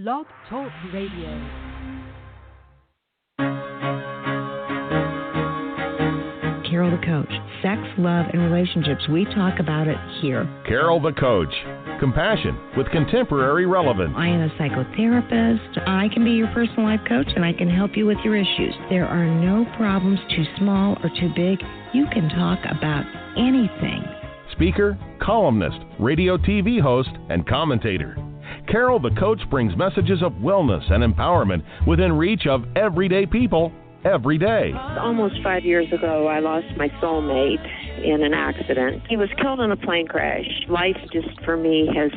Blog Talk Radio. Carol the Coach. Sex, love, and relationships. We talk about it here. Carol the Coach. Compassion with contemporary relevance. I am a psychotherapist. I can be your personal life coach, and I can help you with your issues. There are no problems too small or too big. You can talk about anything. Speaker, columnist, radio TV host, and commentator. Carol the Coach brings messages of wellness and empowerment within reach of everyday people every day. Almost 5 years ago, I lost my soulmate in an accident. He was killed in a plane crash. Life just, for me, has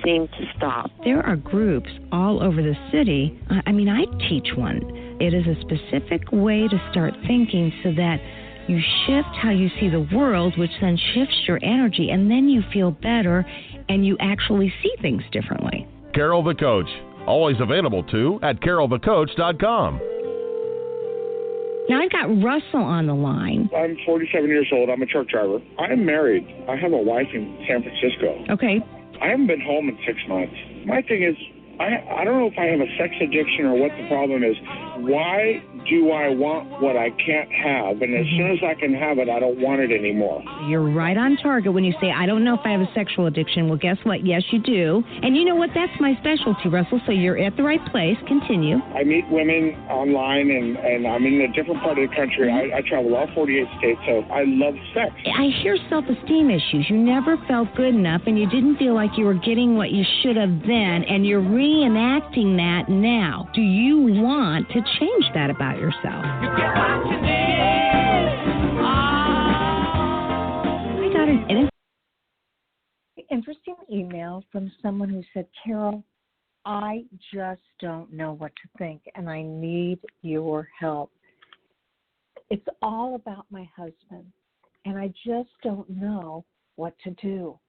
seemed to stop. There are groups all over the city. I teach one. It is a specific way to start thinking so that you shift how you see the world, which then shifts your energy, and then you feel better and you actually see things differently. Carol the Coach. Always available, too, at carolthecoach.com. Now, I've got Russell on the line. I'm 47 years old. I'm a truck driver. I'm married. I have a wife in San Francisco. Okay. I haven't been home in 6 months. My thing is, I don't know if I have a sex addiction or what the problem is. Why do I want what I can't have? And as soon as I can have it, I don't want it anymore. You're right on target when you say, I don't know if I have a sexual addiction. Well, guess what? Yes, you do. And you know what? That's my specialty, Russell, so you're at the right place. Continue. I meet women online, and I'm in a different part of the country. I travel all 48 states, so I love sex. I hear self-esteem issues. You never felt good enough, and you didn't feel like you were getting what you should have then, and you're reenacting that now. Do you want to change that about yourself? You get what you need. I got an interesting email from someone who said, Carol, I just don't know what to think, and I need your help. It's all about my husband, and I just don't know what to do.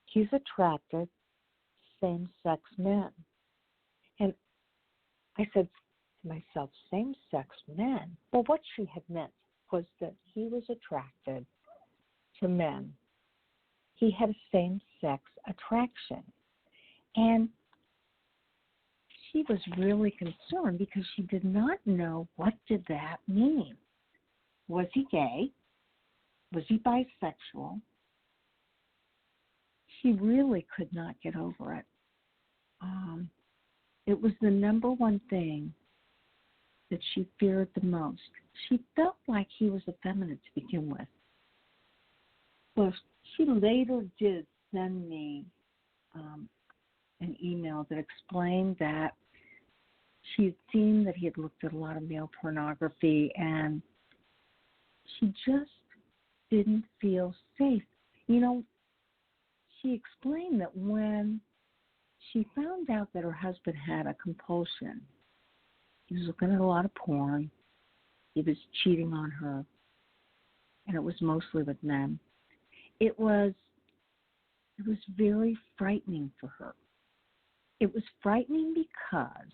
He's attracted same-sex men. And I said to myself, same-sex men? Well, what she had meant was that he was attracted to men. He had a same-sex attraction. And she was really concerned because she did not know what did that mean. Was he gay? Was he bisexual? She really could not get over it. It was the number one thing that she feared the most. She felt like he was effeminate to begin with. Well, she later did send me an email that explained that she had seen that he had looked at a lot of male pornography, and she just didn't feel safe. You know, she explained that when she found out that her husband had a compulsion, he was looking at a lot of porn, he was cheating on her, and it was mostly with men. It was very frightening for her. It was frightening because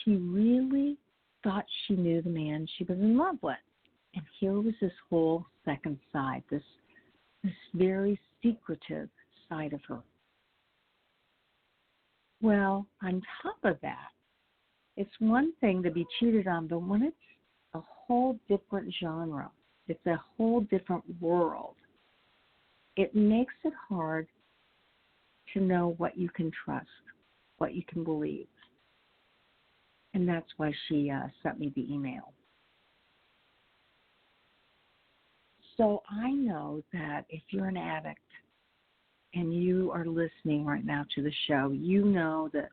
she really thought she knew the man she was in love with. And here was this whole second side, this very secretive side of her. Well, on top of that, it's one thing to be cheated on, but when it's a whole different genre, it's a whole different world, it makes it hard to know what you can trust, what you can believe. And that's why she sent me the email. So I know that if you're an addict and you are listening right now to the show, you know that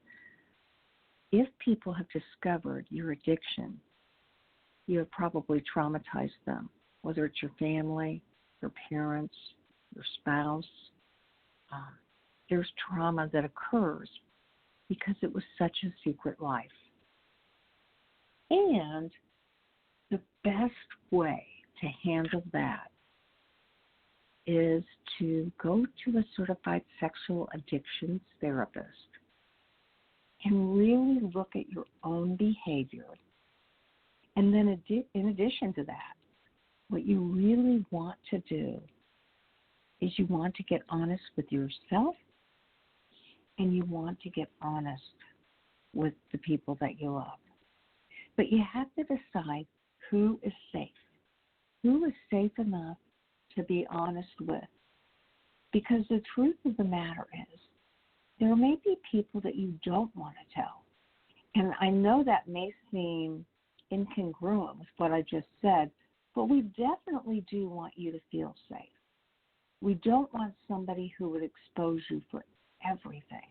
if people have discovered your addiction, you have probably traumatized them, whether it's your family, your parents, your spouse. There's trauma that occurs because it was such a secret life. And the best way to handle that is to go to a certified sexual addictions therapist and really look at your own behavior. And then in addition to that, what you really want to do is you want to get honest with yourself and you want to get honest with the people that you love. But you have to decide who is safe. Who is safe enough to be honest with? Because the truth of the matter is, there may be people that you don't want to tell. And I know that may seem incongruent with what I just said, but we definitely do want you to feel safe. We don't want somebody who would expose you for everything.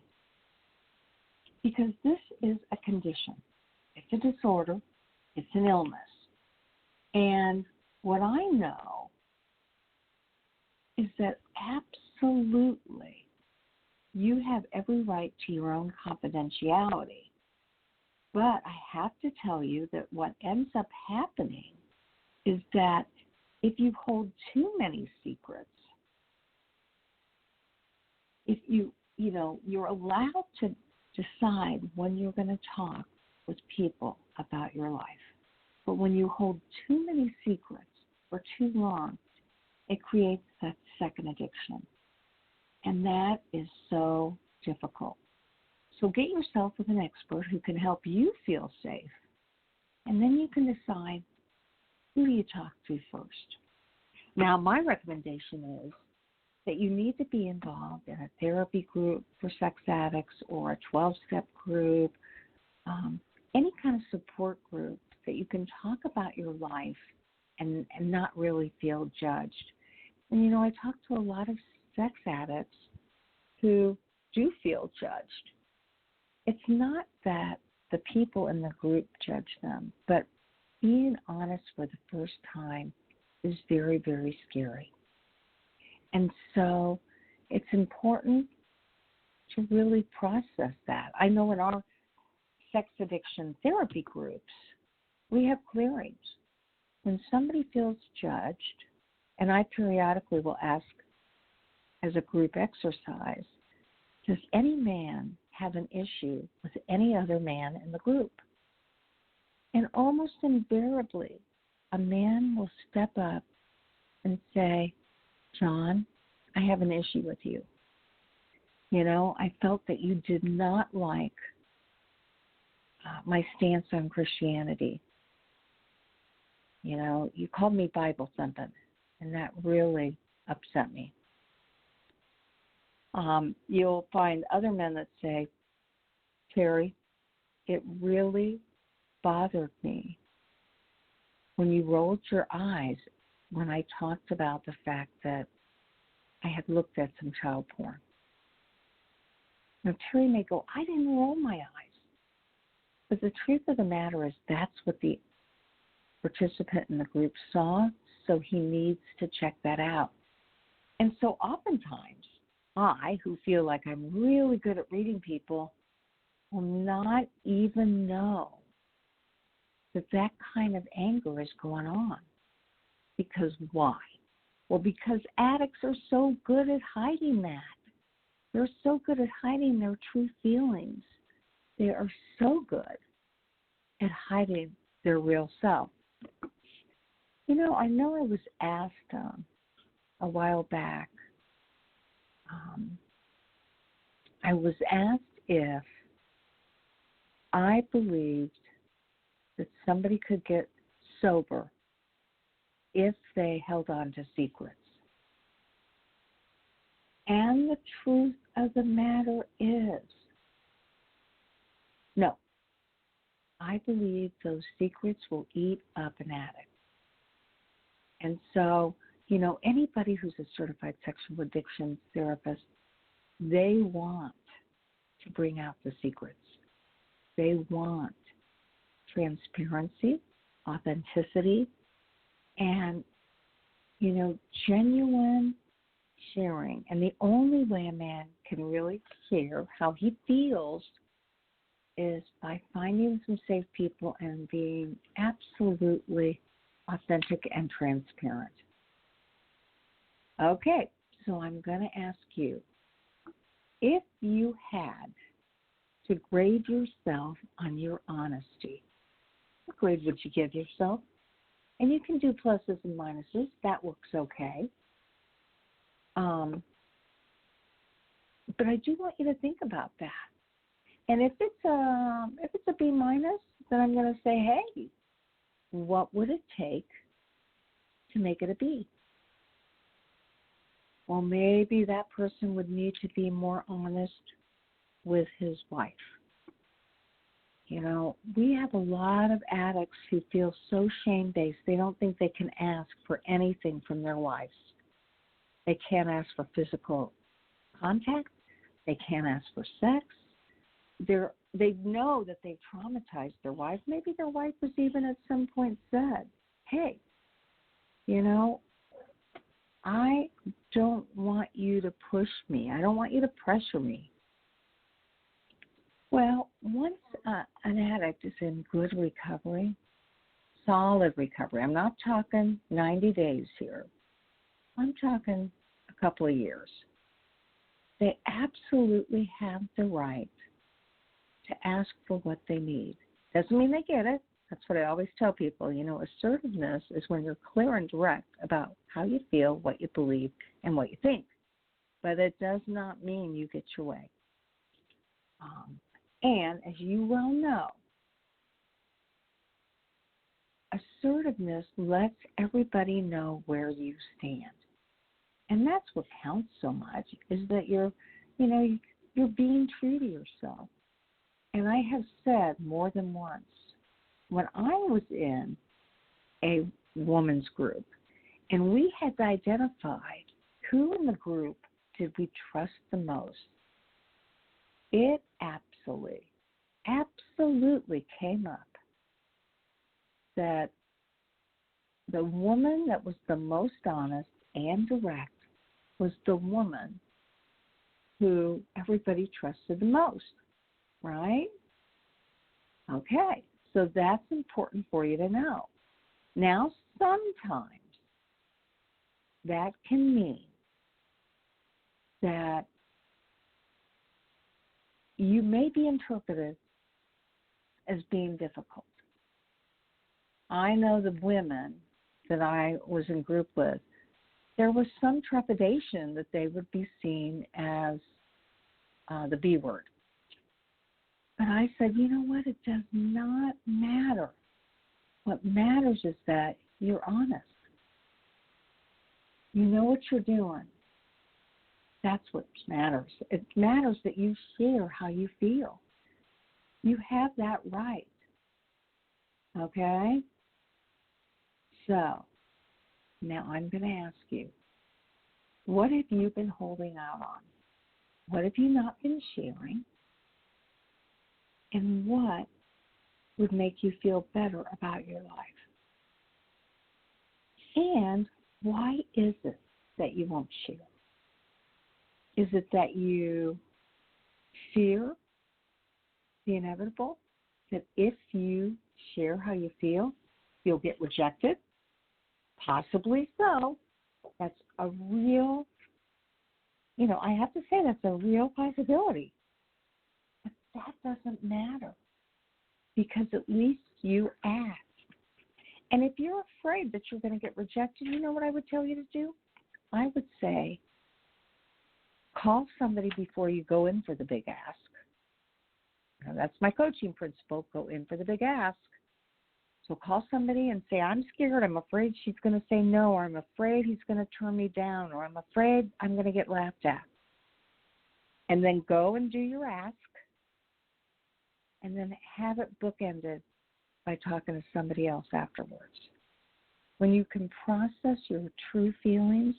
Because this is a condition. It's a disorder. It's an illness. And what I know is that absolutely you have every right to your own confidentiality. But I have to tell you that what ends up happening is that if you hold too many secrets, if you're allowed to decide when you're going to talk with people about your life. But when you hold too many secrets for too long, it creates that second addiction. And that is so difficult. So get yourself with an expert who can help you feel safe. And then you can decide, who do you talk to first? Now, my recommendation is that you need to be involved in a therapy group for sex addicts or a 12-step group, any kind of support group that you can talk about your life and not really feel judged. And, I talk to a lot of sex addicts who do feel judged. It's not that the people in the group judge them, but being honest for the first time is very, very scary. And so it's important to really process that. I know in our sex addiction therapy groups, we have clearings. When somebody feels judged, and I periodically will ask as a group exercise, does any man have an issue with any other man in the group? And almost invariably, a man will step up and say, John, I have an issue with you. I felt that you did not like my stance on Christianity. You called me Bible thumping, and that really upset me. You'll find other men that say, Terry, it really bothered me when you rolled your eyes when I talked about the fact that I had looked at some child porn. Now, Terry may go, I didn't roll my eyes. But the truth of the matter is that's what the participant in the group saw, so he needs to check that out. And so oftentimes, I, who feel like I'm really good at reading people, will not even know that kind of anger is going on. Because why? Well, because addicts are so good at hiding that. They're so good at hiding their true feelings. They are so good at hiding their real self. I know I was asked a while back, I was asked if I believed that somebody could get sober if they held on to secrets. And the truth of the matter is, no. I believe those secrets will eat up an addict. And so, anybody who's a certified sexual addiction therapist, they want to bring out the secrets. They want transparency, authenticity, and, genuine sharing. And the only way a man can really share how he feels is by finding some safe people and being absolutely authentic and transparent. Okay, so I'm going to ask you, if you had to grade yourself on your honesty, what grade would you give yourself? And you can do pluses and minuses. That works okay. But I do want you to think about that. And if it's a B minus, then I'm going to say, hey, what would it take to make it a B? Well, maybe that person would need to be more honest with his wife. You know, we have a lot of addicts who feel so shame-based, they don't think they can ask for anything from their wives. They can't ask for physical contact. They can't ask for sex. They know that they've traumatized their wife. Maybe their wife was even at some point said, hey, you know, I don't want you to push me. I don't want you to pressure me. Well, once an addict is in good recovery, solid recovery, I'm not talking 90 days here. I'm talking a couple of years. They absolutely have the right to ask for what they need. Doesn't mean they get it. That's what I always tell people. You know, assertiveness is when you're clear and direct about how you feel, what you believe, and what you think. But it does not mean you get your way. And as you well know, assertiveness lets everybody know where you stand. And that's what counts so much, is that you're being true to yourself. And I have said more than once, when I was in a woman's group and we had identified who in the group did we trust the most, it absolutely came up that the woman that was the most honest and direct was the woman who everybody trusted the most, right? Okay, so that's important for you to know. Now, sometimes that can mean that you may be interpreted as being difficult. I know the women that I was in group with, there was some trepidation that they would be seen as the B word. But I said, you know what? It does not matter. What matters is that you're honest. You know what you're doing. That's what matters. It matters that you share how you feel. You have that right. Okay? So, now I'm going to ask you, what have you been holding out on? What have you not been sharing? And what would make you feel better about your life? And why is it that you won't share? Is it that you fear the inevitable? That if you share how you feel, you'll get rejected? Possibly so. That's a real, I have to say that's a real possibility. But that doesn't matter because at least you ask. And if you're afraid that you're going to get rejected, you know what I would tell you to do? I would say, call somebody before you go in for the big ask. Now, that's my coaching principle, go in for the big ask. So call somebody and say, I'm scared, I'm afraid she's going to say no, or I'm afraid he's going to turn me down, or I'm afraid I'm going to get laughed at. And then go and do your ask, and then have it bookended by talking to somebody else afterwards. When you can process your true feelings,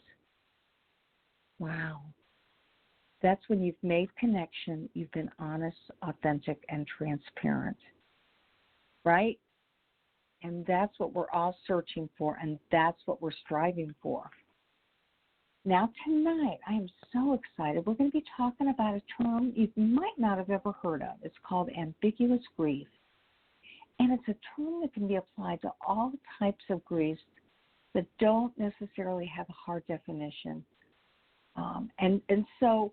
wow. That's when you've made connection, you've been honest, authentic, and transparent, right? And that's what we're all searching for, and that's what we're striving for. Now, tonight, I am so excited. We're going to be talking about a term you might not have ever heard of. It's called ambiguous grief. And it's a term that can be applied to all types of griefs that don't necessarily have a hard definition. And so,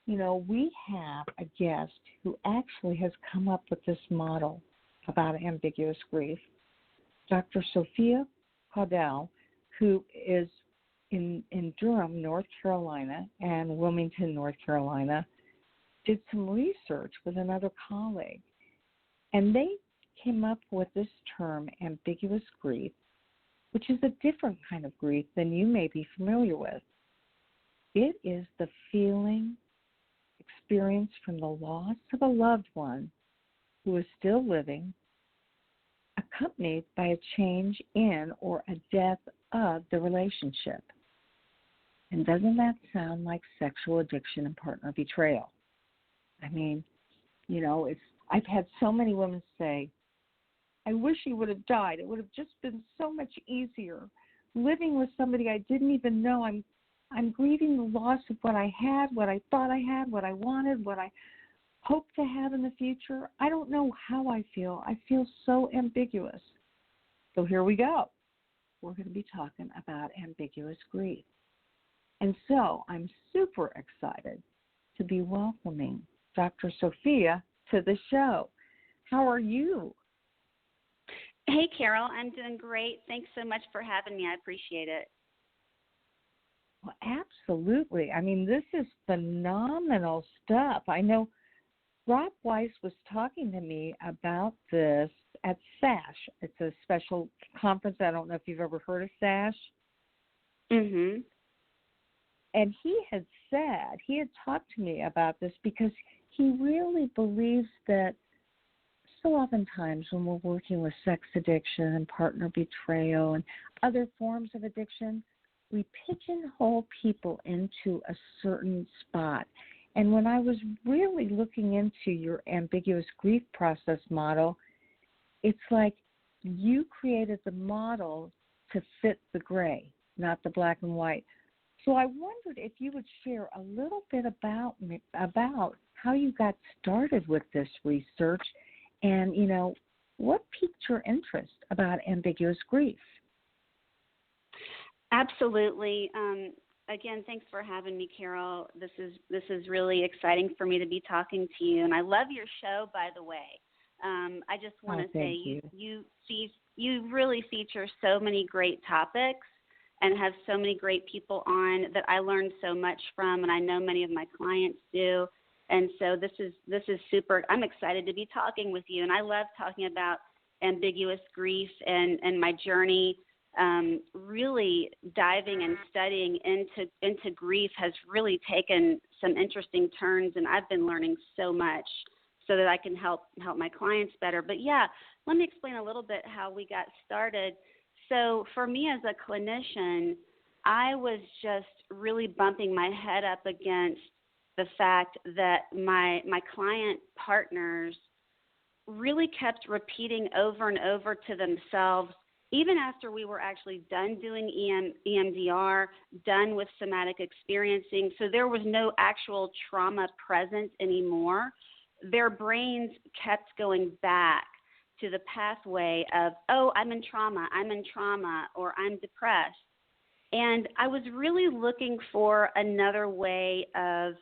we have a guest who actually has come up with this model about ambiguous grief, Dr. Sophia Caudie, who is in Durham, North Carolina, and Wilmington, North Carolina, did some research with another colleague, and they came up with this term, ambiguous grief, which is a different kind of grief than you may be familiar with. It is the feeling experienced from the loss of a loved one who is still living, accompanied by a change in or a death of the relationship. And doesn't that sound like sexual addiction and partner betrayal? I mean, I've had so many women say, I wish he would have died. It would have just been so much easier. Living with somebody I didn't even know, I'm grieving the loss of what I had, what I thought I had, what I wanted, what I hope to have in the future. I don't know how I feel. I feel so ambiguous. So here we go. We're going to be talking about ambiguous grief. And so I'm super excited to be welcoming Dr. Sophia to the show. How are you? Hey, Carol. I'm doing great. Thanks so much for having me. I appreciate it. Well, absolutely. I mean, this is phenomenal stuff. I know Rob Weiss was talking to me about this at SASH. It's a special conference. I don't know if you've ever heard of SASH. Mm-hmm. And he had talked to me about this because he really believes that so oftentimes when we're working with sex addiction and partner betrayal and other forms of addiction, we pigeonhole people into a certain spot. And when I was really looking into your ambiguous grief process model, it's like you created the model to fit the gray, not the black and white. So I wondered if you would share a little bit about how you got started with this research and, what piqued your interest about ambiguous grief. Absolutely. Again, thanks for having me, Carol. This is really exciting for me to be talking to you, and I love your show, by the way. I just want to say you really feature so many great topics and have so many great people on that I learned so much from, and I know many of my clients do. And so this is super. I'm excited to be talking with you, and I love talking about ambiguous grief and my journey. Really diving and studying into grief has really taken some interesting turns, and I've been learning so much so that I can help my clients better. But yeah, let me explain a little bit how we got started. So for me as a clinician, I was just really bumping my head up against the fact that my client partners really kept repeating over and over to themselves, even after we were actually done doing EMDR, done with somatic experiencing, so there was no actual trauma present anymore, their brains kept going back to the pathway of, oh, I'm in trauma, or I'm depressed. And I was really looking for another way of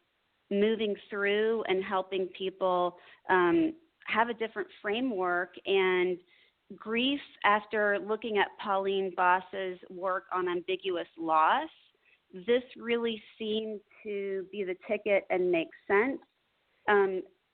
moving through and helping people have a different framework. And grief, after looking at Pauline Boss's work on ambiguous loss, this really seemed to be the ticket and make sense.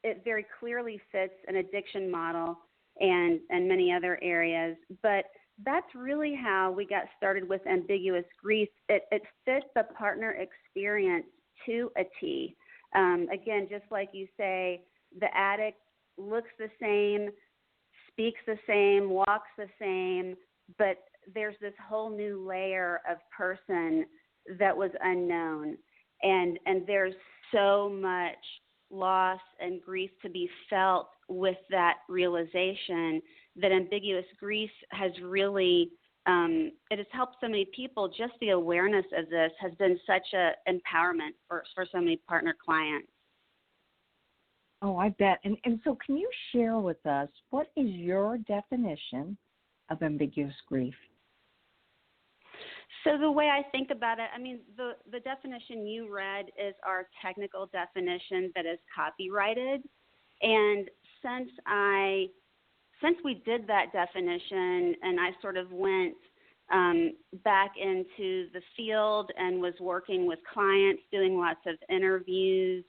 It very clearly fits an addiction model and many other areas. But that's really how we got started with ambiguous grief. It fit the partner experience to a T. Again, just like you say, the addict looks the same, speaks the same, walks the same, but there's this whole new layer of person that was unknown. And there's so much loss and grief to be felt with that realization that ambiguous grief has really, it has helped so many people. Just the awareness of this has been such a empowerment for so many partner clients. Oh, I bet. And so can you share with us, what is your definition of ambiguous grief? So the way I think about it, I mean, the definition you read is our technical definition that is copyrighted. And since we did that definition and I sort of went back into the field and was working with clients, doing lots of interviews.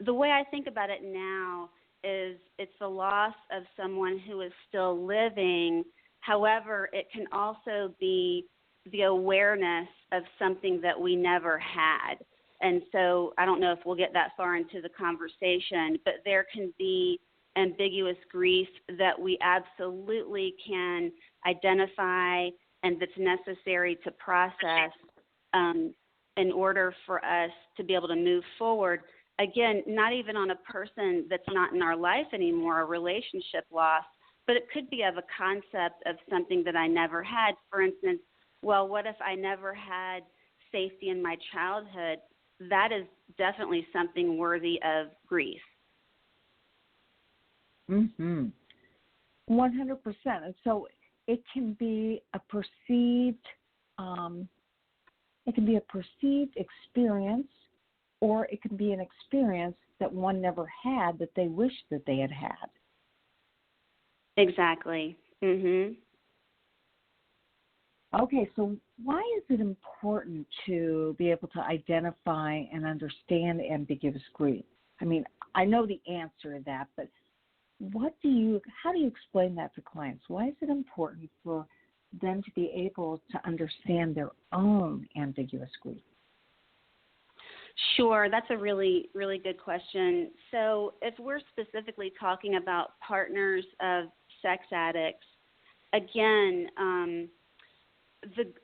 The way I think about it now is it's the loss of someone who is still living. However, it can also be the awareness of something that we never had. And so I don't know if we'll get that far into the conversation, but there can be ambiguous grief that we absolutely can identify and that's necessary to process in order for us to be able to move forward. Again, not even on a person that's not in our life anymore, a relationship loss, but it could be of a concept of something that I never had. For instance, well, what if I never had safety in my childhood? That is definitely something worthy of grief. 100%. And so it can be a perceived experience, or it can be an experience that one never had that they wish that they had had. Exactly. Mhm. Okay, so why is it important to be able to identify and understand ambiguous grief? I mean, I know the answer to that, but how do you explain that to clients? Why is it important for them to be able to understand their own ambiguous grief? Sure, that's a really, really good question. So if we're specifically talking about partners of sex addicts, again,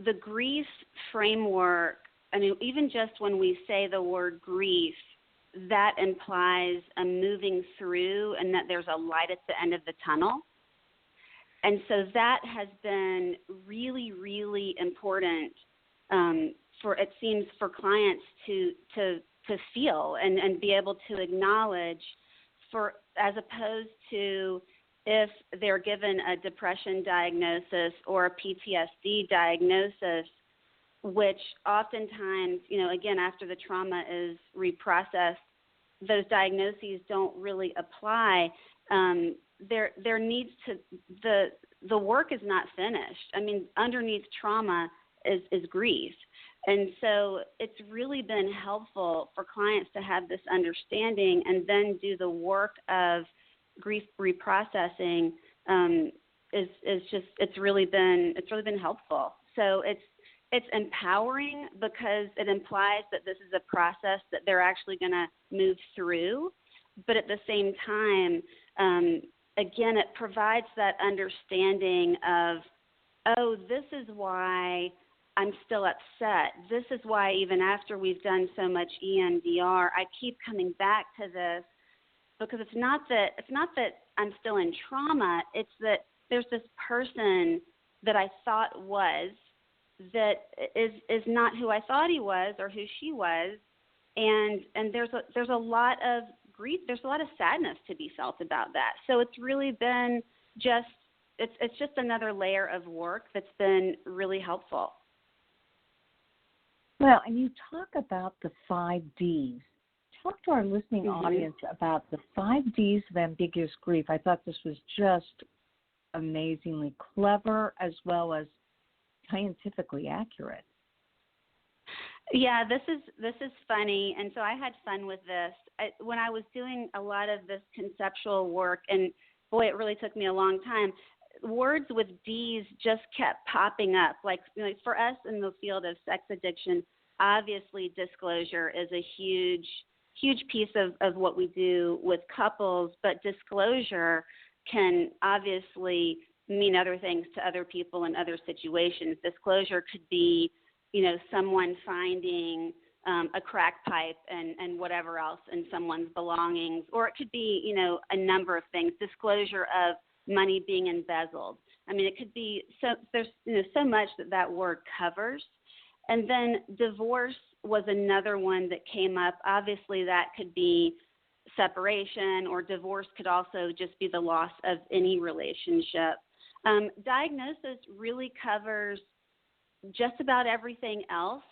the grief framework, I mean, even just when we say the word grief, that implies a moving through and that there's a light at the end of the tunnel. And so that has been really, really important for clients to feel and be able to acknowledge, as opposed to if they're given a depression diagnosis or a PTSD diagnosis, which oftentimes, again, after the trauma is reprocessed, those diagnoses don't really apply. There needs to the work is not finished. I mean, underneath trauma is grief. And so it's really been helpful for clients to have this understanding and then do the work of grief reprocessing. It's really been helpful. So it's empowering because it implies that this is a process that they're actually going to move through. But at the same time, again, it provides that understanding of, oh, this is why I'm still upset. This is why even after we've done so much EMDR, I keep coming back to this, because it's not that I'm still in trauma. It's that there's this person that I thought was that is not who I thought he was or who she was, and there's a lot of grief. There's a lot of sadness to be felt about that. So it's really been it's just another layer of work that's been really helpful. Well, and you talk about the 5 Ds. Talk to our listening audience about the 5 Ds of ambiguous grief. I thought this was just amazingly clever as well as scientifically accurate. Yeah, this is funny, and so I had fun with this. When I was doing a lot of this conceptual work, and boy, it really took me a long time, words with D's just kept popping up. Like for us in the field of sex addiction, obviously disclosure is a huge piece of what we do with couples, but disclosure can obviously mean other things to other people in other situations. Disclosure could be, someone finding a crack pipe and whatever else in someone's belongings, or it could be, a number of things. Disclosure of money being embezzled. I mean, it could be there's so much that word covers. And then divorce was another one that came up. Obviously, that could be separation, or divorce could also just be the loss of any relationship. Diagnosis really covers just about everything else,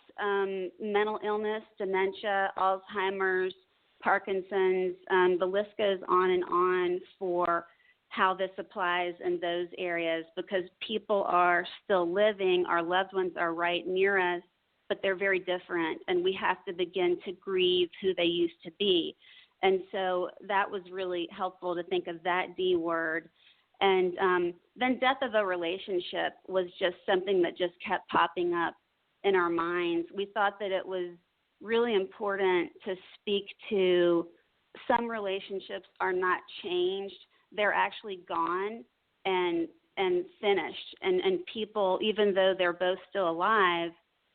mental illness, dementia, Alzheimer's, Parkinson's, the list goes on and on for how this applies in those areas, because people are still living, our loved ones are right near us, but they're very different, and we have to begin to grieve who they used to be. And so that was really helpful to think of that D word. And then death of a relationship was just something that just kept popping up in our minds. We thought that it was really important to speak to some relationships are not changed. They're actually gone and finished. And people, even though they're both still alive,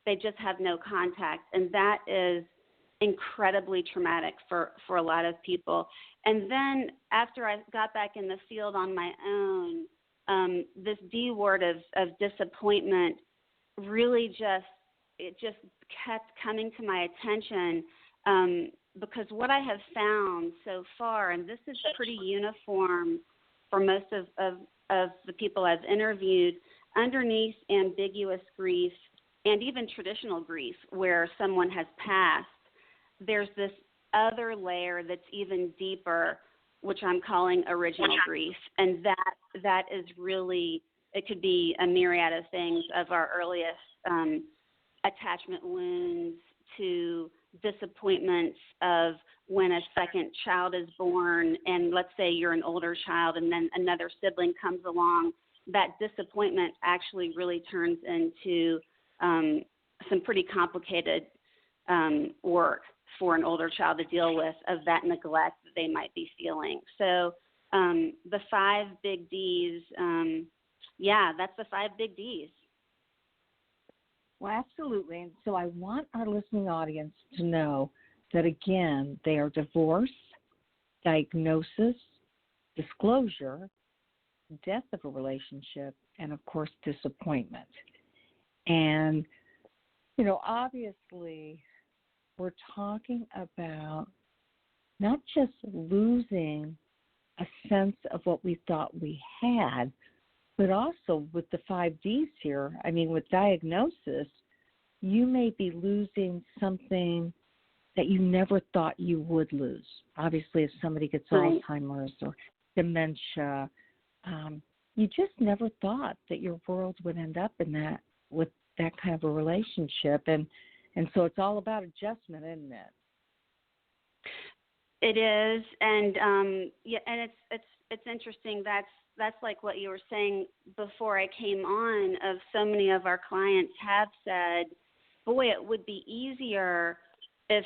they just have no contact. And that is incredibly traumatic for a lot of people. And then after I got back in the field on my own, this D word of disappointment really just kept coming to my attention, because what I have found so far, and this is pretty uniform for most of the people I've interviewed, underneath ambiguous grief and even traditional grief where someone has passed, there's this other layer that's even deeper, which I'm calling original grief. And that is really, it could be a myriad of things, of our earliest attachment wounds to disappointments of when a second child is born, and let's say you're an older child and then another sibling comes along, that disappointment actually really turns into some pretty complicated work for an older child to deal with, of that neglect that they might be feeling. So the 5 big Ds, that's the 5 big Ds. Well, absolutely. And so I want our listening audience to know that, again, they are divorce, diagnosis, disclosure, death of a relationship, and, of course, disappointment. And, obviously we're talking about not just losing a sense of what we thought we had, but also with the 5 Ds here, with diagnosis, you may be losing something that you never thought you would lose. Obviously, if somebody gets Alzheimer's or dementia, you just never thought that your world would end up in that, with that kind of a relationship. And so it's all about adjustment, isn't it? It is. And and it's interesting. That's like what you were saying before I came on, of so many of our clients have said, boy, it would be easier if,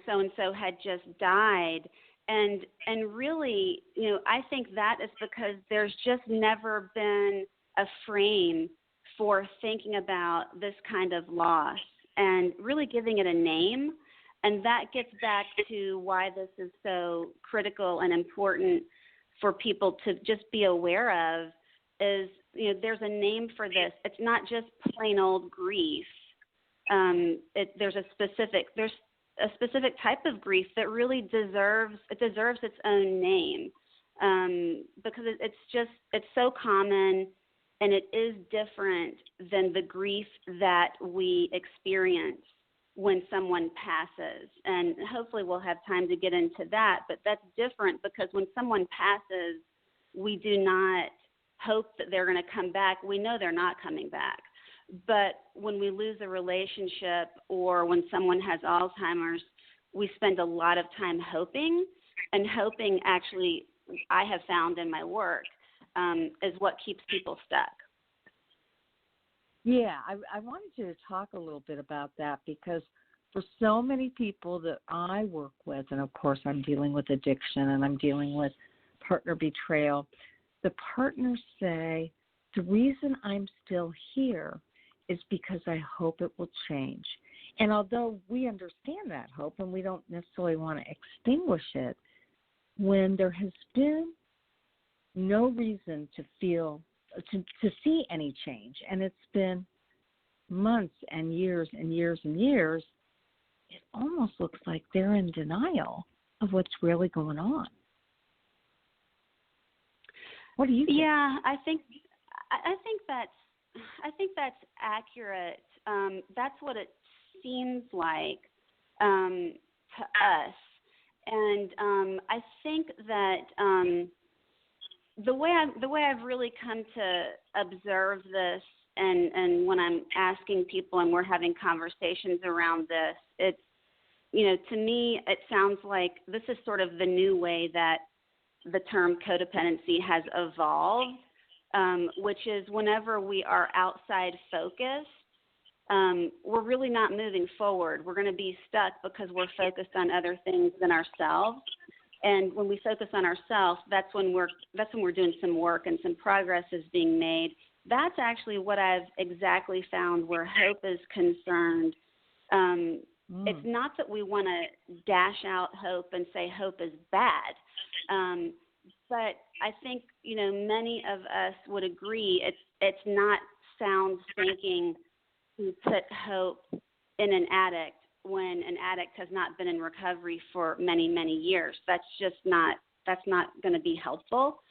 so-and-so had just died. And really, I think that is because there's just never been a frame for thinking about this kind of loss and really giving it a name. And that gets back to why this is so critical and important for people to just be aware of, is, there's a name for this. It's not just plain old grief. There's a specific type of grief that really deserves its own name, because it's so common, and it is different than the grief that we experience when someone passes. And hopefully we'll have time to get into that, but that's different because when someone passes, we do not hope that they're going to come back. We know they're not coming back. But when we lose a relationship, or when someone has Alzheimer's, we spend a lot of time hoping, and hoping, actually, I have found in my work, is what keeps people stuck. Yeah, I wanted you to talk a little bit about that, because for so many people that I work with, and of course I'm dealing with addiction and I'm dealing with partner betrayal, the partners say, the reason I'm still here is because I hope it will change. And although we understand that hope and we don't necessarily want to extinguish it, when there has been no reason to see any change, and it's been months and years and years and years, it almost looks like they're in denial of what's really going on. What do you think? Yeah, I think that's accurate. That's what it seems like to us. And I think that the way I've really come to observe this, and when I'm asking people and we're having conversations around this, it's, to me, it sounds like this is sort of the new way that the term codependency has evolved, which is whenever we are outside focused, we're really not moving forward. We're going to be stuck because we're focused on other things than ourselves. And when we focus on ourselves, that's when we're doing some work and some progress is being made. That's actually what I've exactly found where hope is concerned. It's not that we want to dash out hope and say hope is bad, but I think many of us would agree it's not sound thinking to put hope in an addict when an addict has not been in recovery for many, many years. That's not going to be helpful,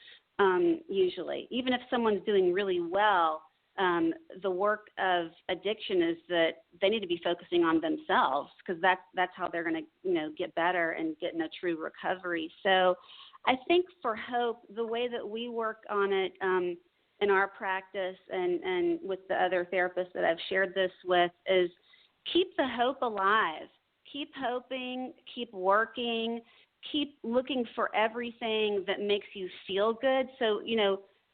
usually. Even if someone's doing really well, the work of addiction is that they need to be focusing on themselves, because that's how they're going to get better and get in a true recovery. So I think for hope, the way that we work on it in our practice and with the other therapists that I've shared this with is keep the hope alive. Keep hoping, keep working, keep looking for everything that makes you feel good. So,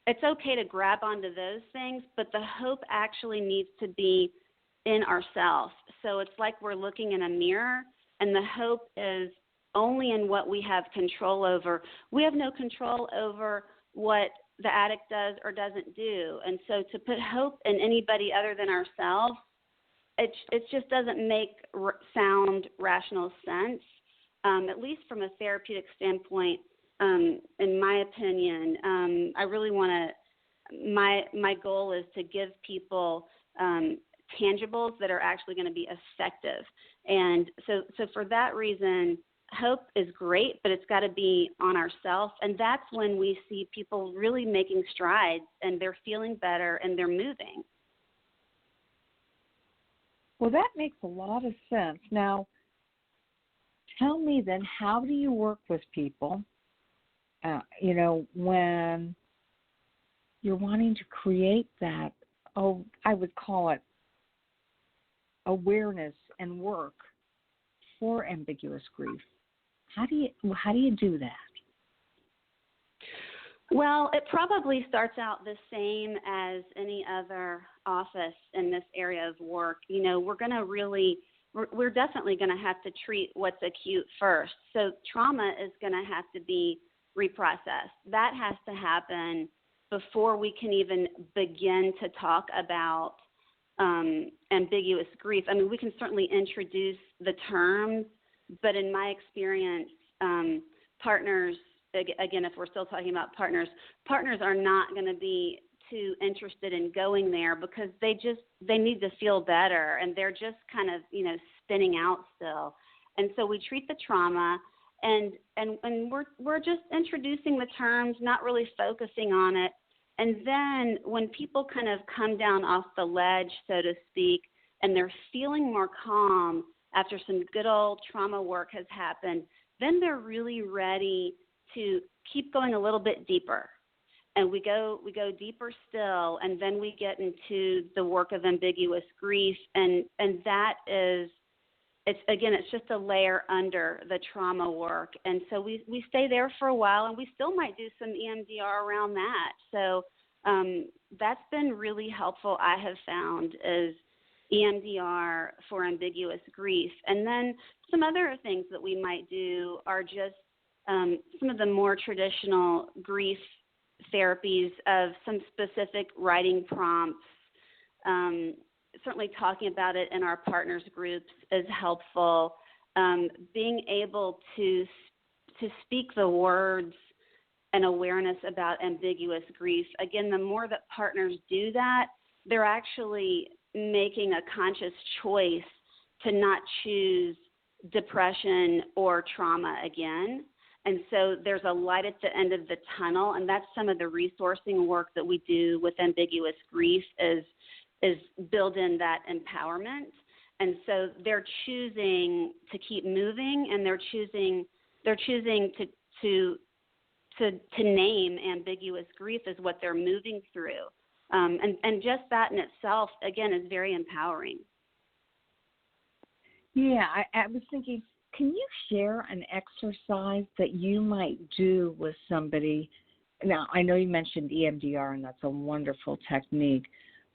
it's okay to grab onto those things, but the hope actually needs to be in ourselves. So it's like we're looking in a mirror, and the hope is only in what we have control over. We have no control over what the addict does or doesn't do. And so to put hope in anybody other than ourselves, it just doesn't make sound rational sense, at least from a therapeutic standpoint. In my opinion, I really want to, my goal is to give people tangibles that are actually going to be effective. And so for that reason, hope is great, but it's got to be on ourselves. And that's when we see people really making strides and they're feeling better and they're moving. Well, that makes a lot of sense. Now, tell me then, how do you work with people, when you're wanting to create that, I would call it awareness and work for ambiguous grief? How do you do that? Well, it probably starts out the same as any other office in this area of work. We're definitely going to have to treat what's acute first. So trauma is going to have to be reprocessed. That has to happen before we can even begin to talk about ambiguous grief. I mean, we can certainly introduce the terms, but in my experience, partners, again, if we're still talking about partners are not going to be too interested in going there because they need to feel better, and they're just kind of, spinning out still. And so we treat the trauma, and we're just introducing the terms, not really focusing on it. And then when people kind of come down off the ledge, so to speak, and they're feeling more calm after some good old trauma work has happened, then they're really ready to keep going a little bit deeper. And we go deeper still, and then we get into the work of ambiguous grief, and that is, it's just a layer under the trauma work. And so we stay there for a while, and we still might do some EMDR around that. So that's been really helpful, I have found, is EMDR for ambiguous grief. And then some other things that we might do are just some of the more traditional grief therapies of some specific writing prompts. Certainly talking about it in our partners groups is helpful. Being able to speak the words and awareness about ambiguous grief. Again, the more that partners do that, they're actually making a conscious choice to not choose depression or trauma again. And so there's a light at the end of the tunnel, and that's some of the resourcing work that we do with ambiguous grief is build in that empowerment. And so they're choosing to keep moving, and they're choosing to name ambiguous grief as what they're moving through. And just that in itself, again, is very empowering. Yeah, I was thinking, can you share an exercise that you might do with somebody? Now, I know you mentioned EMDR, and that's a wonderful technique,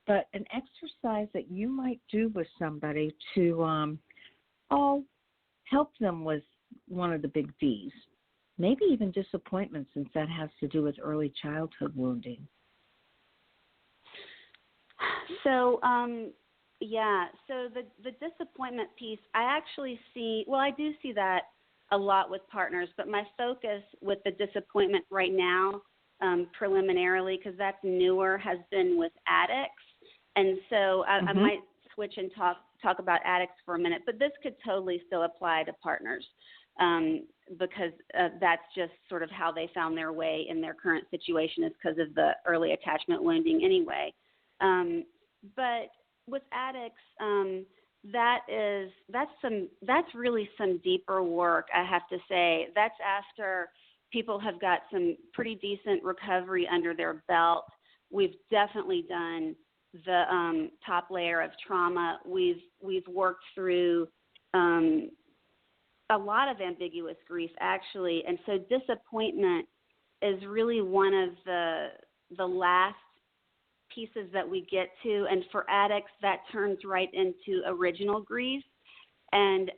but an exercise that you might do with somebody to help them with one of the big Ds, maybe even disappointment, since that has to do with early childhood wounding. So, so the disappointment piece, I do see that a lot with partners, but my focus with the disappointment right now, preliminarily, because that's newer, has been with addicts. And so I might switch and talk about addicts for a minute, but this could totally still apply to partners, because that's just sort of how they found their way in their current situation, is because of the early attachment wounding anyway. But with addicts, that's really some deeper work, I have to say. That's after people have got some pretty decent recovery under their belt. We've definitely done the top layer of trauma. We've worked through a lot of ambiguous grief, actually, and so disappointment is really one of the last pieces that we get to, and for addicts that turns right into original grief, and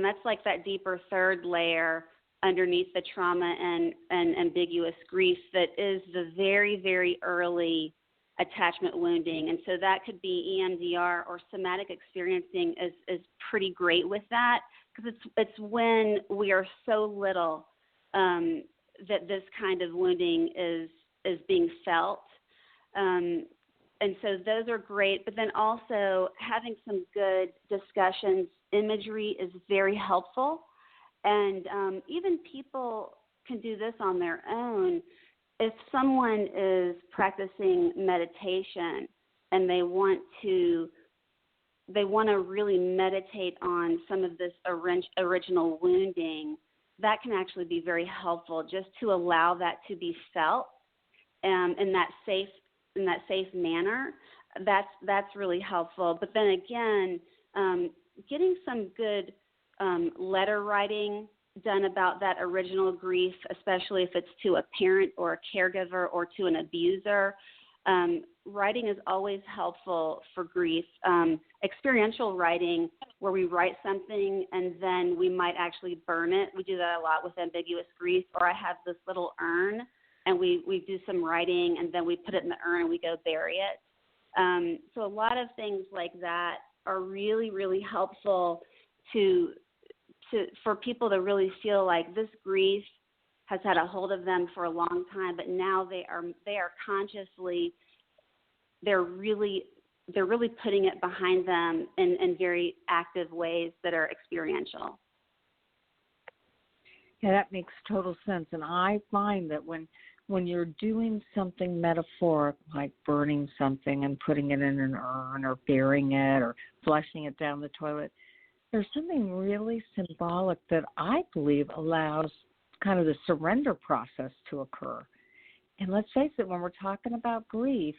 that's like that deeper third layer underneath the trauma and ambiguous grief that is the very, very early attachment wounding. And so that could be EMDR or somatic experiencing is pretty great with that, because it's when we are so little that this kind of wounding is being felt. And so those are great, but then also having some good discussions, imagery is very helpful. And even people can do this on their own. If someone is practicing meditation and they want to really meditate on some of this original wounding, that can actually be very helpful, just to allow that to be felt in that safe manner. That's really helpful. But then again, getting some good letter writing done about that original grief, especially if it's to a parent or a caregiver or to an abuser. Writing is always helpful for grief. Experiential writing, where we write something and then we might actually burn it. We do that a lot with ambiguous grief. Or I have this little urn, and we do some writing, and then we put it in the urn and we go bury it. So a lot of things like that are really, really helpful for people to really feel like this grief has had a hold of them for a long time, but now they are consciously, they're really putting it behind them in very active ways that are experiential. Yeah, that makes total sense. And I find that when you're doing something metaphoric, like burning something and putting it in an urn or burying it or flushing it down the toilet, there's something really symbolic that I believe allows kind of the surrender process to occur. And let's face it, when we're talking about grief,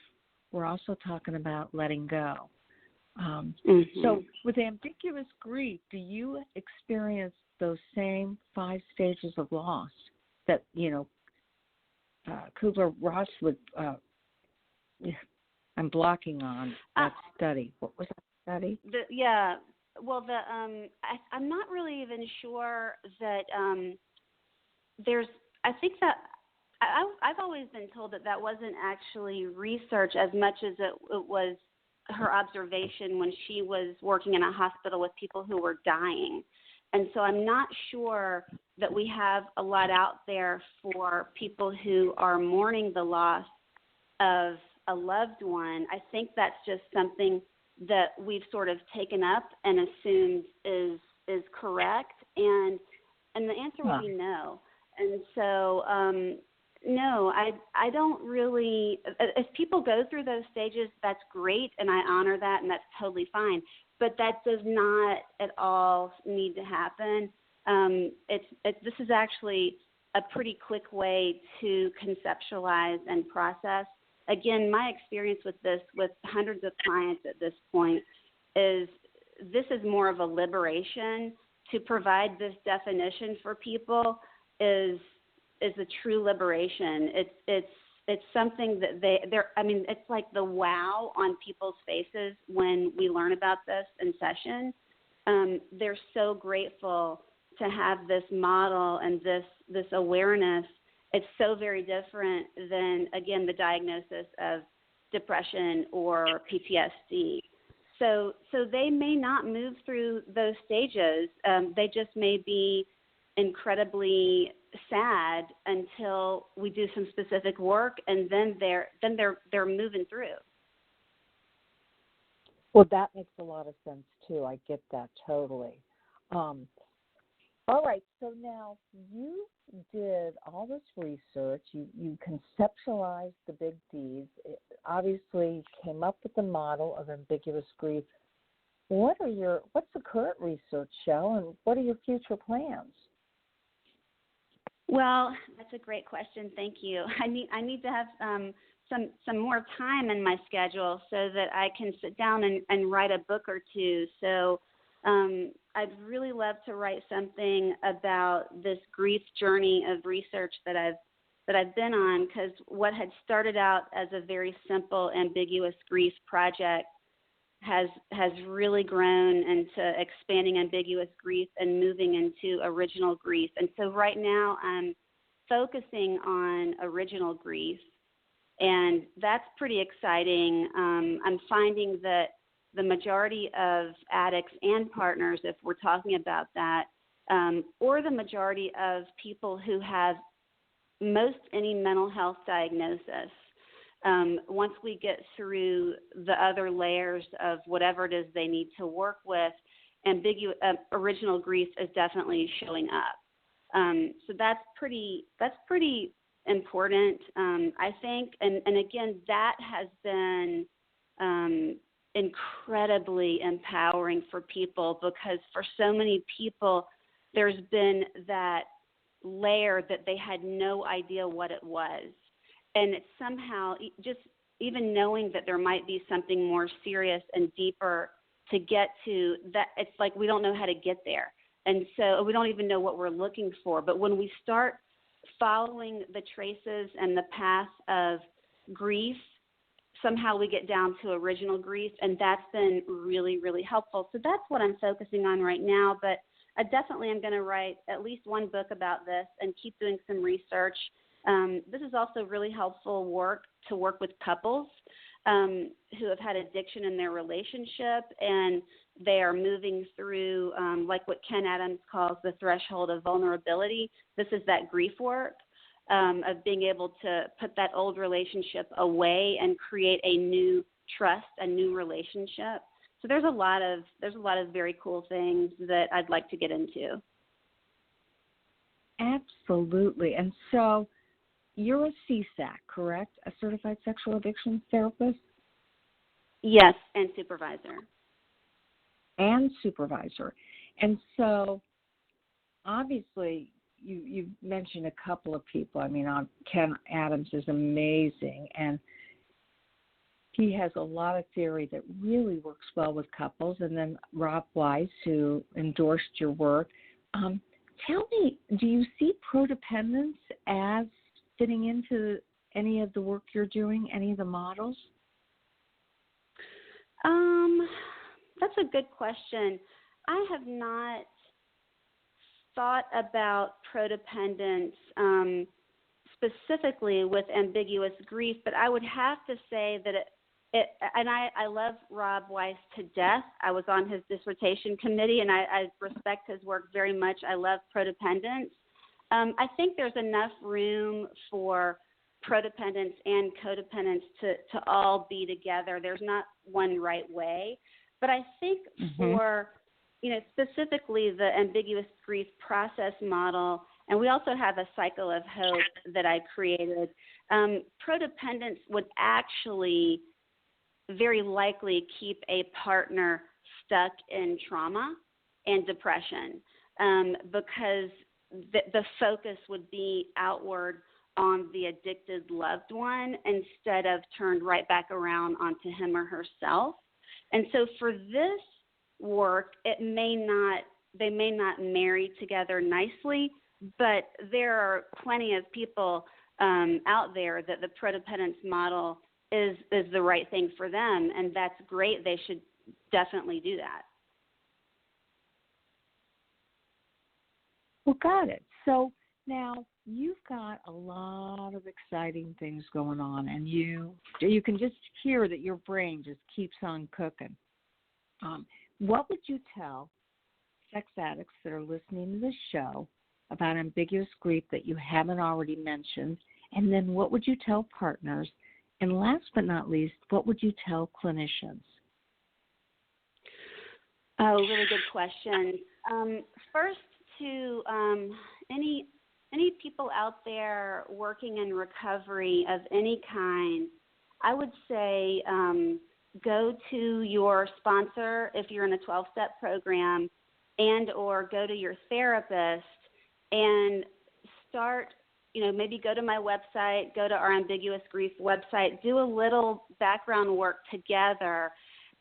we're also talking about letting go. So with ambiguous grief, do you experience those same 5 stages of loss that, Kubler-Ross would, I'm blocking on that study. What was that study? I'm not really even sure that I think that I've always been told that wasn't actually research as much as it was her observation when she was working in a hospital with people who were dying. And so I'm not sure that we have a lot out there for people who are mourning the loss of a loved one. I think that's just something that we've sort of taken up and assumed is correct, and the answer would be no. And so no, I don't really. If people go through those stages, that's great, and I honor that, and that's totally fine. but that does not at all need to happen. This is actually a pretty quick way to conceptualize and process. Again, my experience with this, with hundreds of clients at this point, is this is more of a liberation. To provide this definition for people is a true liberation. It's something that it's like the wow on people's faces when we learn about this in session. They're so grateful to have this model and this awareness. It's so very different than, again, the diagnosis of depression or PTSD. So they may not move through those stages. They just may be incredibly sad until we do some specific work, and then they're moving through. Well, that makes a lot of sense too. I get that totally. All right, so now you did all this research. You conceptualized the big Ds. It obviously came up with the model of ambiguous grief. What's the current research show, and what are your future plans? Well, that's a great question. Thank you. I need to have some more time in my schedule so that I can sit down and write a book or two. So I'd really love to write something about this grief journey of research that I've been on, because what had started out as a very simple ambiguous grief project has really grown into expanding ambiguous grief and moving into original grief. And so right now I'm focusing on original grief, and that's pretty exciting. I'm finding that the majority of addicts and partners, if we're talking about that, or the majority of people who have most any mental health diagnosis, once we get through the other layers of whatever it is they need to work with, original grief is definitely showing up. So that's pretty important, I think. And again, that has been incredibly empowering for people, because for so many people, there's been that layer that they had no idea what it was. And it's somehow just even knowing that there might be something more serious and deeper to get to, that it's like we don't know how to get there. And so we don't even know what we're looking for. But when we start following the traces and the path of grief, somehow we get down to original grief, and that's been really, really helpful. So that's what I'm focusing on right now. But I definitely am going to write at least one book about this and keep doing some research. This is also really helpful work to work with couples who have had addiction in their relationship, and they are moving through, like what Ken Adams calls the threshold of vulnerability. This is that grief work of being able to put that old relationship away and create a new trust, a new relationship. So there's a lot of very cool things that I'd like to get into. Absolutely. And so you're a CSAC, correct? A certified sexual addiction therapist? Yes, and supervisor. And so obviously you mentioned a couple of people. I mean, Ken Adams is amazing, and he has a lot of theory that really works well with couples. And then Rob Weiss, who endorsed your work. Tell me, do you see codependence as fitting into any of the work you're doing, any of the models? That's a good question. I have not thought about codependence specifically with ambiguous grief, but I would have to say that and I love Rob Weiss to death. I was on his dissertation committee, and I respect his work very much. I love codependence. I think there's enough room for prodependence and codependence to all be together. There's not one right way. But I think for, specifically the ambiguous grief process model, and we also have a cycle of hope that I created, prodependence would actually very likely keep a partner stuck in trauma and depression, because the focus would be outward on the addicted loved one instead of turned right back around onto him or herself. And so for this work, they may not marry together nicely, but there are plenty of people out there that the codependence model is the right thing for them, and that's great. They should definitely do that. Well, got it. So now you've got a lot of exciting things going on, and you can just hear that your brain just keeps on cooking. What would you tell sex addicts that are listening to this show about ambiguous grief that you haven't already mentioned? And then what would you tell partners? And last but not least, what would you tell clinicians? Oh, really good question. First, to any people out there working in recovery of any kind, I would say go to your sponsor if you're in a 12-step program, and or go to your therapist and start, maybe go to my website, go to our Ambiguous Grief website, do a little background work together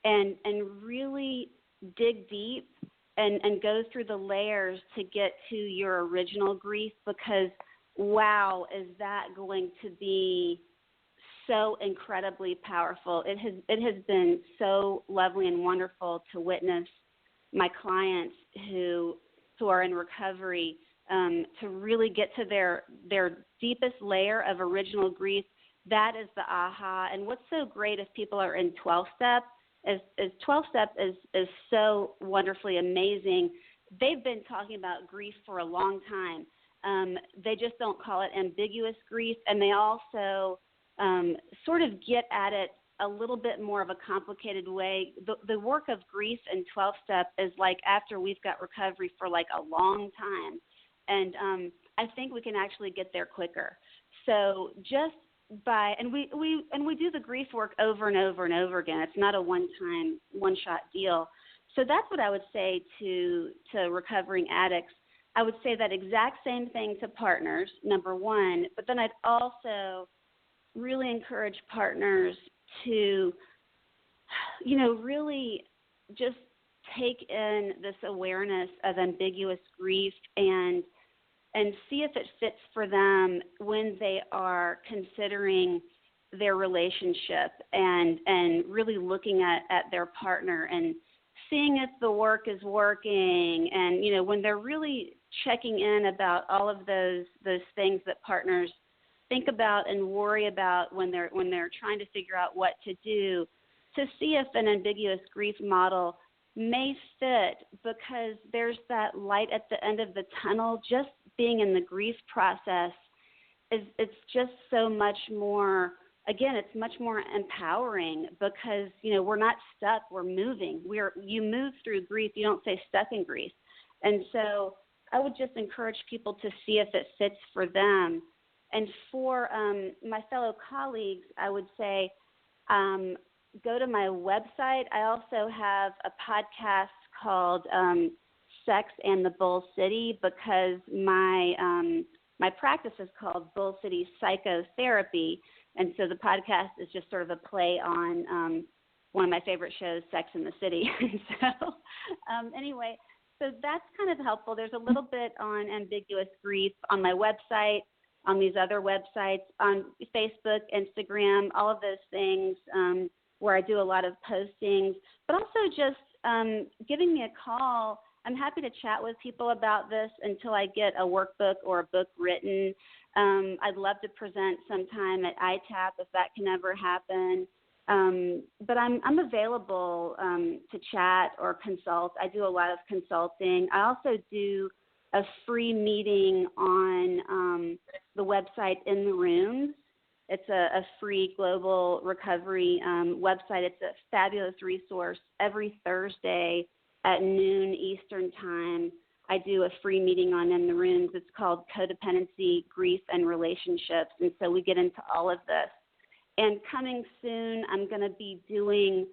and really dig deep and go through the layers to get to your original grief, because wow, is that going to be so incredibly powerful. It has been so lovely and wonderful to witness my clients who are in recovery to really get to their deepest layer of original grief. That is the aha. And what's so great if people are in 12-step is 12-step is so wonderfully amazing. They've been talking about grief for a long time. They just don't call it ambiguous grief, and they also sort of get at it a little bit more of a complicated way. The work of grief in 12-step is like after we've got recovery for like a long time, and I think we can actually get there quicker. So just and we do the grief work over and over and over again. It's not a one-time, one-shot deal. So that's what I would say to recovering addicts. I would say that exact same thing to partners, number one, but then I'd also really encourage partners to, really just take in this awareness of ambiguous grief and see if it fits for them when they are considering their relationship and really looking at their partner and seeing if the work is working, and when they're really checking in about all of those things that partners think about and worry about when they're trying to figure out what to do, to see if an ambiguous grief model may fit, because there's that light at the end of the tunnel. Just being in the grief process it's just so much more. Again, it's much more empowering because, we're not stuck, we're moving. You move through grief, you don't stay stuck in grief. And so I would just encourage people to see if it fits for them. And for my fellow colleagues, I would say go to my website. I also have a podcast called Sex and the Bull City, because my practice is called Bull City Psychotherapy. And so the podcast is just sort of a play on one of my favorite shows, Sex and the City. So anyway, so that's kind of helpful. There's a little bit on ambiguous grief on my website, on these other websites, on Facebook, Instagram, all of those things where I do a lot of postings, but also just giving me a call. I'm happy to chat with people about this until I get a workbook or a book written. I'd love to present sometime at ITAP if that can ever happen. But I'm available to chat or consult. I do a lot of consulting. I also do a free meeting on the website In the Rooms. It's a free global recovery website. It's a fabulous resource. Every Thursday at noon Eastern time, I do a free meeting on In the Rooms. It's called Codependency, Grief, and Relationships. And so we get into all of this. And coming soon, I'm going to be doing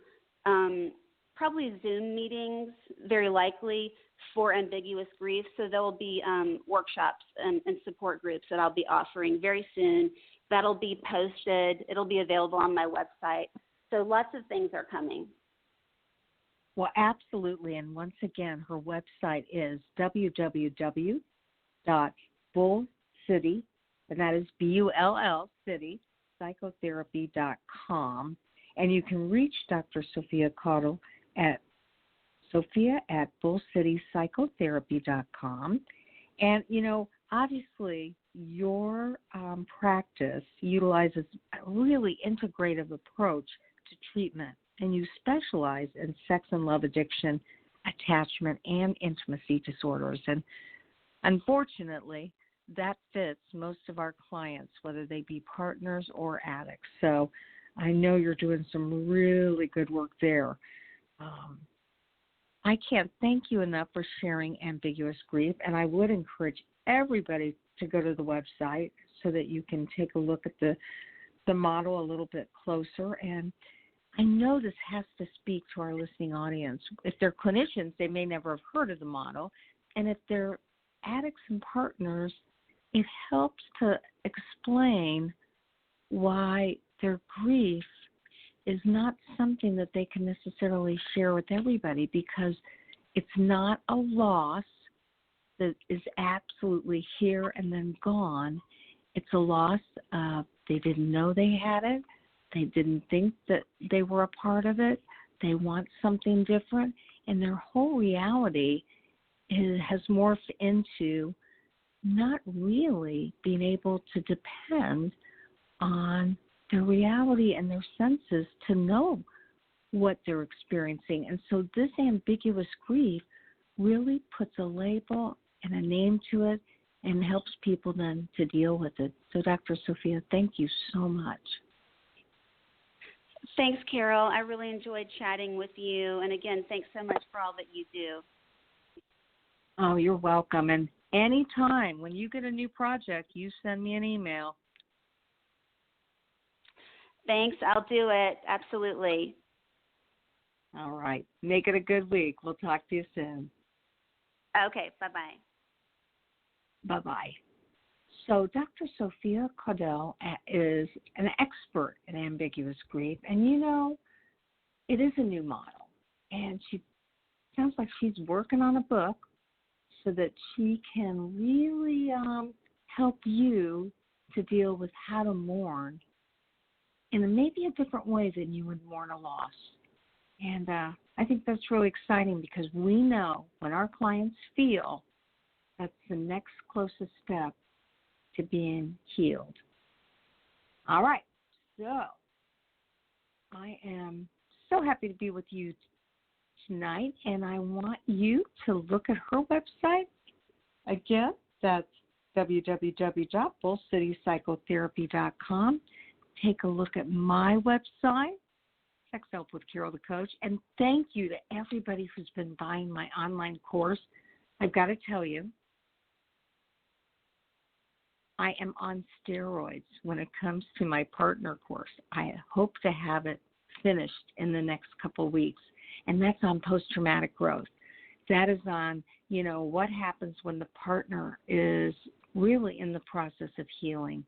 probably Zoom meetings, very likely, for Ambiguous Grief. So there will be workshops and support groups that I'll be offering very soon. That'll be posted. It'll be available on my website. So lots of things are coming. Well, absolutely. And once again, her website is www.bullcity, and that is BULL City, psychotherapy.com. And you can reach Dr. Sophia Caudie at sophia@bullcitypsychotherapy.com. And, obviously your practice utilizes a really integrative approach to treatment, and you specialize in sex and love addiction, attachment, and intimacy disorders. And unfortunately, that fits most of our clients, whether they be partners or addicts. So I know you're doing some really good work there. I can't thank you enough for sharing Ambiguous Grief, and I would encourage everybody to go to the website so that you can take a look at the model a little bit closer. And I know this has to speak to our listening audience. If they're clinicians, they may never have heard of the model. And if they're addicts and partners, it helps to explain why their grief is not something that they can necessarily share with everybody, because it's not a loss that is absolutely here and then gone. It's a loss of they didn't know they had it. They didn't think that they were a part of it. They want something different. And their whole reality has morphed into not really being able to depend on their reality and their senses to know what they're experiencing. And so this ambiguous grief really puts a label and a name to it and helps people then to deal with it. So Dr. Sophia, thank you so much. Thanks, Carol. I really enjoyed chatting with you. And again, thanks so much for all that you do. Oh, you're welcome. And anytime when you get a new project, you send me an email. Thanks. I'll do it. Absolutely. All right. Make it a good week. We'll talk to you soon. Okay. Bye-bye. Bye-bye. So Dr. Sophia Caudie is an expert in ambiguous grief. And, it is a new model. And she sounds like she's working on a book so that she can really help you to deal with how to mourn in maybe a different way than you would mourn a loss. And I think that's really exciting, because we know when our clients feel, that's the next closest step to being healed. All right, so I am so happy to be with you tonight, and I want you to look at her website. Again, that's www.bullcitypsychotherapy.com. Take a look at my website, Sex Help with Carol the Coach. And thank you to everybody who's been buying my online course. I've got to tell you, I am on steroids when it comes to my partner course. I hope to have it finished in the next couple of weeks. And that's on post-traumatic growth. That is on, what happens when the partner is really in the process of healing.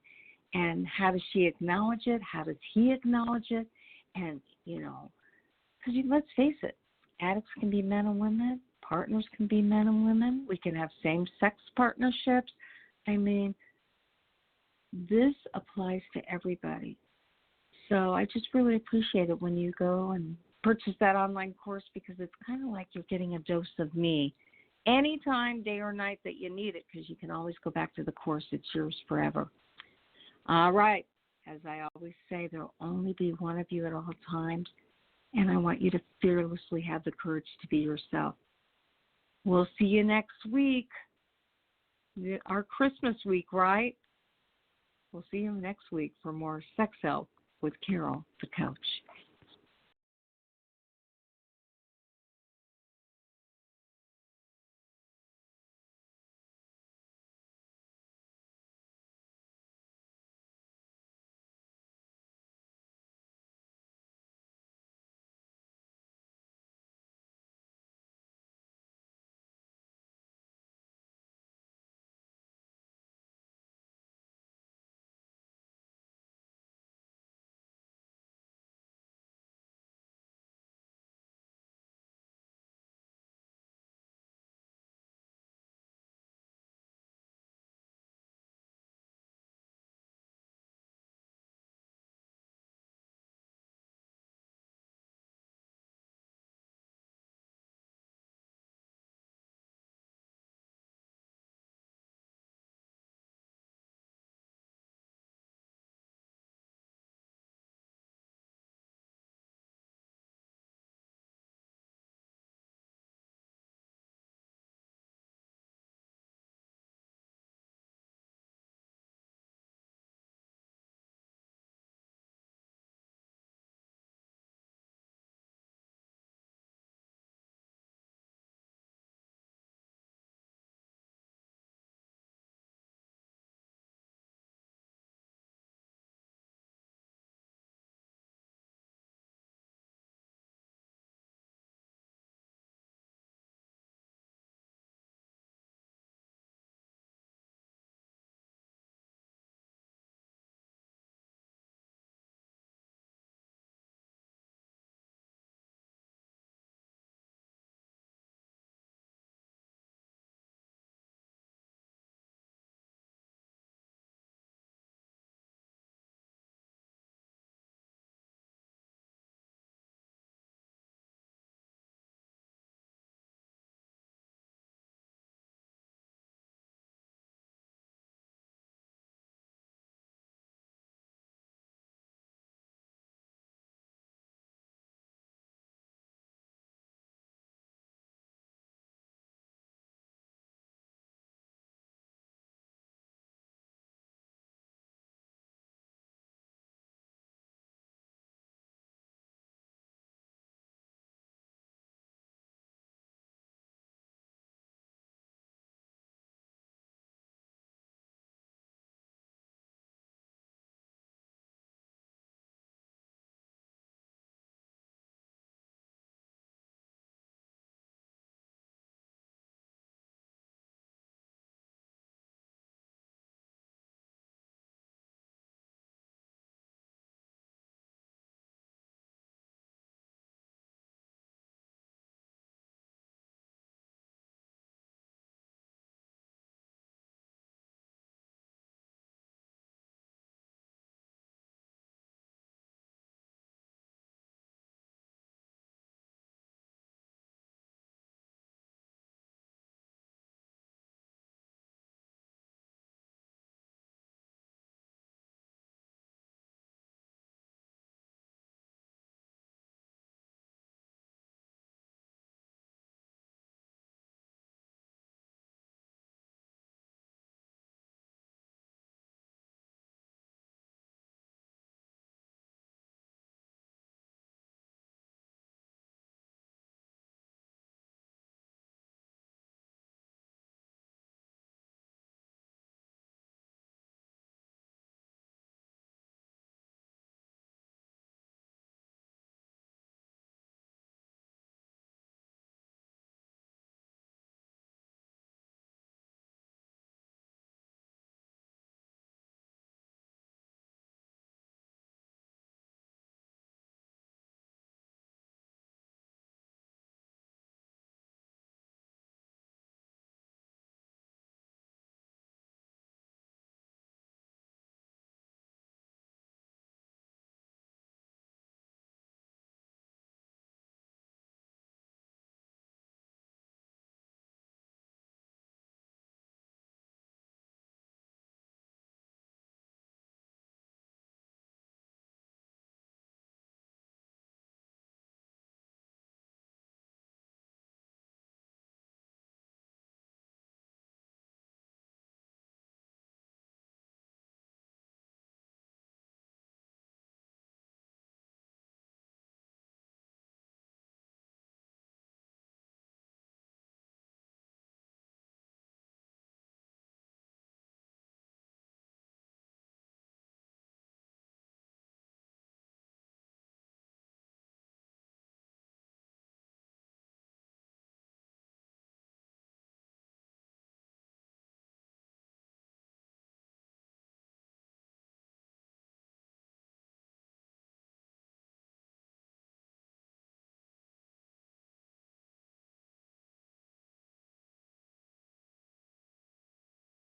And how does she acknowledge it? How does he acknowledge it? And, because let's face it, addicts can be men and women. Partners can be men and women. We can have same-sex partnerships. I mean, this applies to everybody. So I just really appreciate it when you go and purchase that online course, because it's kind of like you're getting a dose of me anytime, day or night, that you need it, because you can always go back to the course. It's yours forever. All right. As I always say, there will only be one of you at all times, and I want you to fearlessly have the courage to be yourself. We'll see you next week, our Christmas week, right? We'll see you next week for more Sex Help with Carol the Coach.